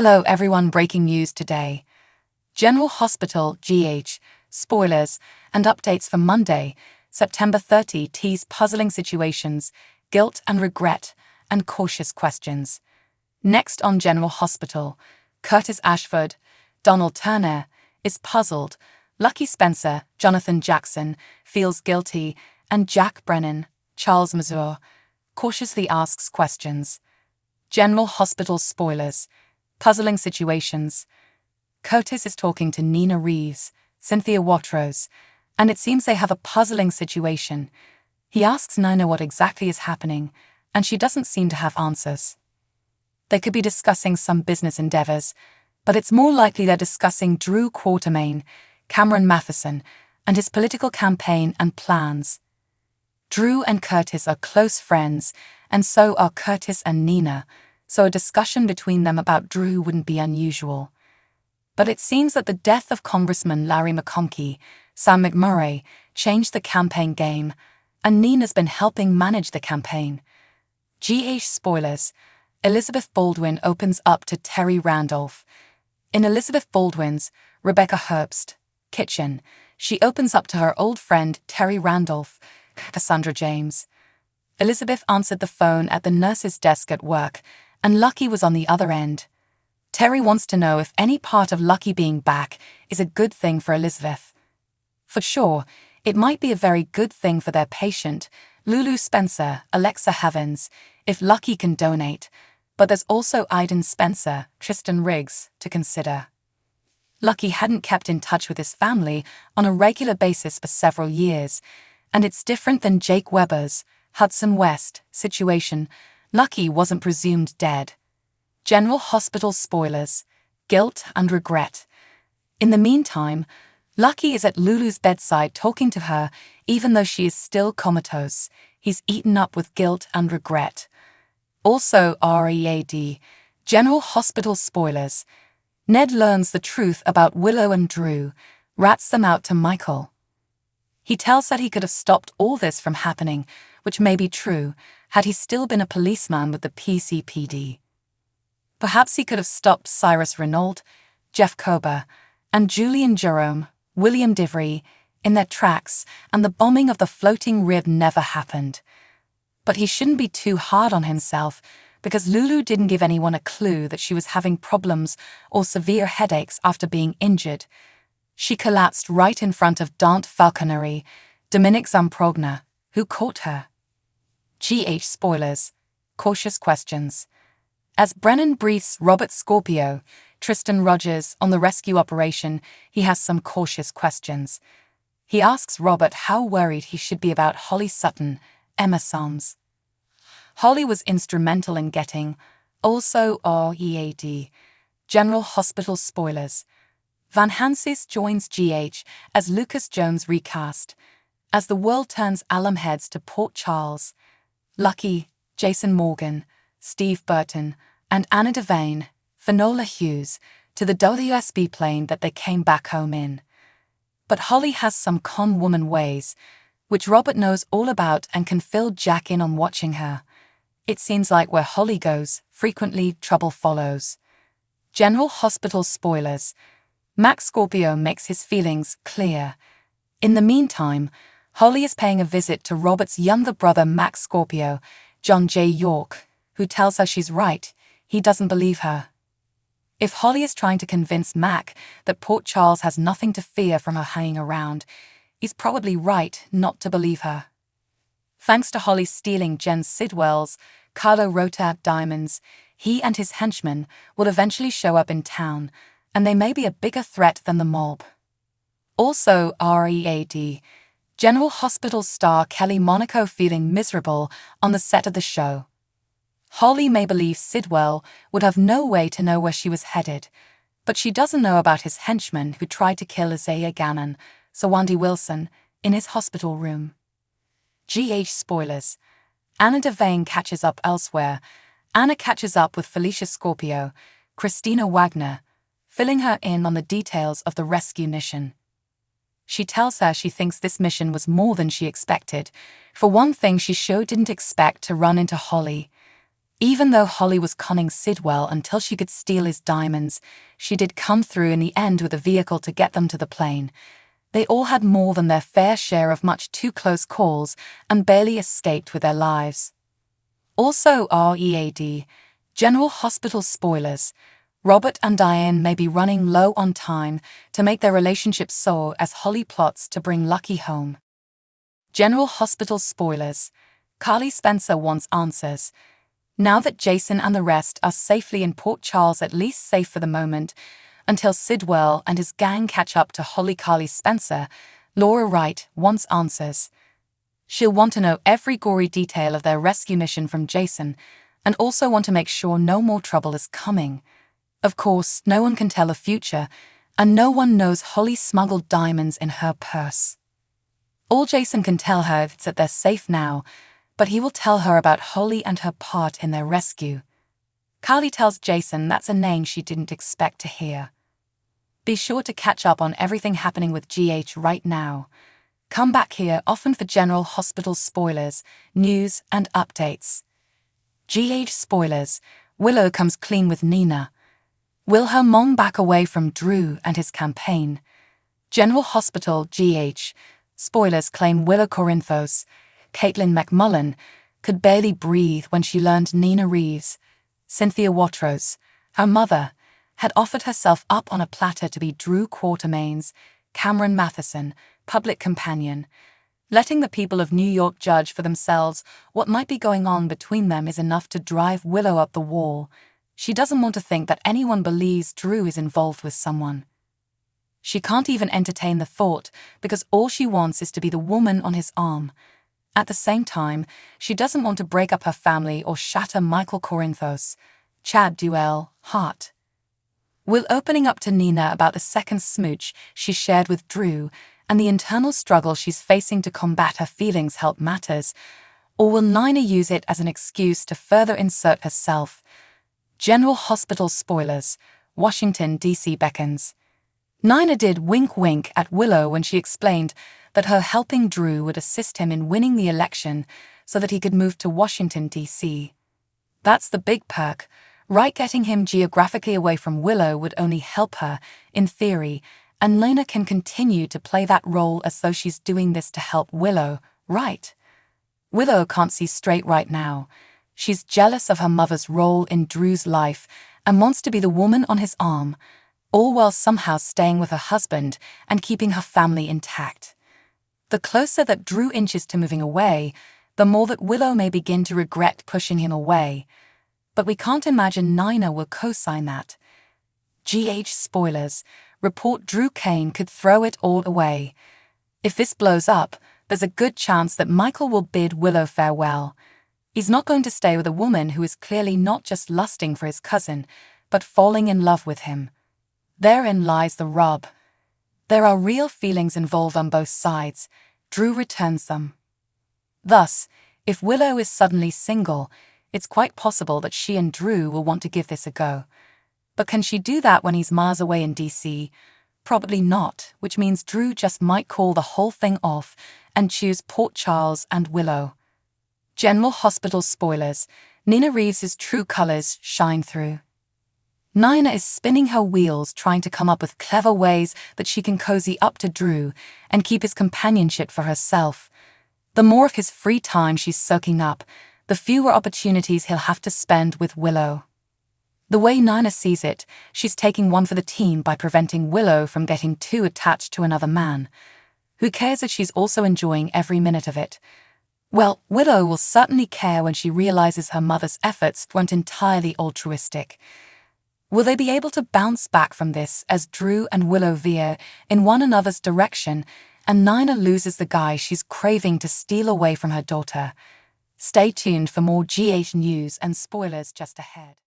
Hello everyone, breaking news today. General Hospital, GH, spoilers, and updates for Monday, September 30 tease puzzling situations, guilt and regret, and cautious questions. Next on General Hospital, Curtis Ashford, Donald Turner, is puzzled, Lucky Spencer, Jonathan Jackson, feels guilty, and Jack Brennan, Charles Mazur, cautiously asks questions. General Hospital spoilers, puzzling situations. Curtis is talking to Nina Reeves, Cynthia Watros, and it seems they have a puzzling situation. He asks Nina what exactly is happening, and she doesn't seem to have answers. They could be discussing some business endeavors, but it's more likely they're discussing Drew Quatermain, Cameron Matheson, and his political campaign and plans. Drew and Curtis are close friends, and so are Curtis and Nina, so a discussion between them about Drew wouldn't be unusual. But it seems that the death of Congressman Larry McConkey, Sam McMurray, changed the campaign game, and Nina's been helping manage the campaign. GH spoilers, Elizabeth Baldwin opens up to Terry Randolph. In Elizabeth Baldwin's Rebecca Herbst kitchen, she opens up to her old friend Terry Randolph, Cassandra James. Elizabeth answered the phone at the nurse's desk at work, and Lucky was on the other end. Terry wants to know if any part of Lucky being back is a good thing for Elizabeth. For sure, it might be a very good thing for their patient, Lulu Spencer, Alexa Havens, if Lucky can donate, but there's also Iden Spencer, Tristan Riggs, to consider. Lucky hadn't kept in touch with his family on a regular basis for several years, and it's different than Jake Weber's Hudson West situation. Lucky wasn't presumed dead. General Hospital spoilers, guilt and regret. In the meantime, Lucky is at Lulu's bedside talking to her, even though she is still comatose. He's eaten up with guilt and regret. Also READ, General Hospital spoilers. Ned learns the truth about Willow and Drew, rats them out to Michael. He tells that he could have stopped all this from happening, which may be true, had he still been a policeman with the PCPD. Perhaps he could have stopped Cyrus Renault, Jeff Kober, and Julian Jerome, William Divry, in their tracks, and the bombing of the floating rib never happened. But he shouldn't be too hard on himself, because Lulu didn't give anyone a clue that she was having problems or severe headaches after being injured. She collapsed right in front of Dante Falconeri, Dominic Zamprogna, who caught her. GH spoilers, cautious questions. As Brennan briefs Robert Scorpio, Tristan Rogers, on the rescue operation, he has some cautious questions. He asks Robert how worried he should be about Holly Sutton, Emma Soms. Holly was instrumental in getting, also READ, General Hospital spoilers. Van Hansis joins GH as Lucas Jones recast. As the world turns alum heads to Port Charles, Lucky, Jason Morgan, Steve Burton, and Anna Devane, Finola Hughes, to the WSB plane that they came back home in. But Holly has some con woman ways, which Robert knows all about and can fill Jack in on watching her. It seems like where Holly goes, frequently trouble follows. General Hospital spoilers. Max Scorpio makes his feelings clear. In the meantime, Holly is paying a visit to Robert's younger brother Max Scorpio, John J. York, who tells her she's right. He doesn't believe her. If Holly is trying to convince Mac that Port Charles has nothing to fear from her hanging around, he's probably right not to believe her. Thanks to Holly stealing Jen Sidwell's Carlo Rota diamonds, he and his henchmen will eventually show up in town, and they may be a bigger threat than the mob. Also READ, General Hospital star Kelly Monaco feeling miserable on the set of the show. Holly may believe Sidwell would have no way to know where she was headed, but she doesn't know about his henchman who tried to kill Isaiah Gannon, Sawandi Wilson, in his hospital room. GH spoilers. Anna Devane catches up elsewhere. Anna catches up with Felicia Scorpio, Christina Wagner, filling her in on the details of the rescue mission. She tells her she thinks this mission was more than she expected. For one thing, she sure didn't expect to run into Holly. Even though Holly was conning Sidwell until she could steal his diamonds, she did come through in the end with a vehicle to get them to the plane. They all had more than their fair share of much too close calls and barely escaped with their lives. Also READ, General Hospital spoilers. Robert and Diane may be running low on time to make their relationship soar as Holly plots to bring Lucky home. General Hospital spoilers. Carly Spencer wants answers. Now that Jason and the rest are safely in Port Charles, at least safe for the moment, until Sidwell and his gang catch up to Carly Spencer, Laura Wright wants answers. She'll want to know every gory detail of their rescue mission from Jason, and also want to make sure no more trouble is coming. Of course, no one can tell the future, and no one knows Holly smuggled diamonds in her purse. All Jason can tell her is that they're safe now, but he will tell her about Holly and her part in their rescue. Carly tells Jason that's a name she didn't expect to hear. Be sure to catch up on everything happening with GH right now. Come back here often for General Hospital spoilers, news, and updates. GH spoilers. Willow comes clean with Nina. Will her mom back away from Drew and his campaign? General Hospital GH spoilers claim Willow Corinthos, Caitlin McMullen, could barely breathe when she learned Nina Reeves, Cynthia Watrous, her mother, had offered herself up on a platter to be Drew Quartermain's, Cameron Matheson, public companion. Letting the people of New York judge for themselves what might be going on between them is enough to drive Willow up the wall. She doesn't want to think that anyone believes Drew is involved with someone. She can't even entertain the thought because all she wants is to be the woman on his arm. At the same time, she doesn't want to break up her family or shatter Michael Corinthos, Chad Duell, heart. Will opening up to Nina about the second smooch she shared with Drew and the internal struggle she's facing to combat her feelings help matters, or will Nina use it as an excuse to further insert herself? General Hospital spoilers. Washington, D.C. beckons. Nina did wink-wink at Willow when she explained that her helping Drew would assist him in winning the election so that he could move to Washington, D.C. That's the big perk. Right, getting him geographically away from Willow would only help her, in theory, and Nina can continue to play that role as though she's doing this to help Willow, right? Willow can't see straight right now. She's jealous of her mother's role in Drew's life and wants to be the woman on his arm, all while somehow staying with her husband and keeping her family intact. The closer that Drew inches to moving away, the more that Willow may begin to regret pushing him away. But we can't imagine Nina will co-sign that. GH spoilers. Report Drew Kane could throw it all away. If this blows up, there's a good chance that Michael will bid Willow farewell. He's not going to stay with a woman who is clearly not just lusting for his cousin, but falling in love with him. Therein lies the rub. There are real feelings involved on both sides. Drew returns them. Thus, if Willow is suddenly single, it's quite possible that she and Drew will want to give this a go. But can she do that when he's miles away in DC? Probably not, which means Drew just might call the whole thing off and choose Port Charles and Willow. General Hospital spoilers. Nina Reeves' true colors shine through. Nina is spinning her wheels trying to come up with clever ways that she can cozy up to Drew and keep his companionship for herself. The more of his free time she's soaking up, the fewer opportunities he'll have to spend with Willow. The way Nina sees it, she's taking one for the team by preventing Willow from getting too attached to another man. Who cares if she's also enjoying every minute of it? Well, Willow will certainly care when she realizes her mother's efforts weren't entirely altruistic. Will they be able to bounce back from this as Drew and Willow veer in one another's direction and Nina loses the guy she's craving to steal away from her daughter? Stay tuned for more GH news and spoilers just ahead.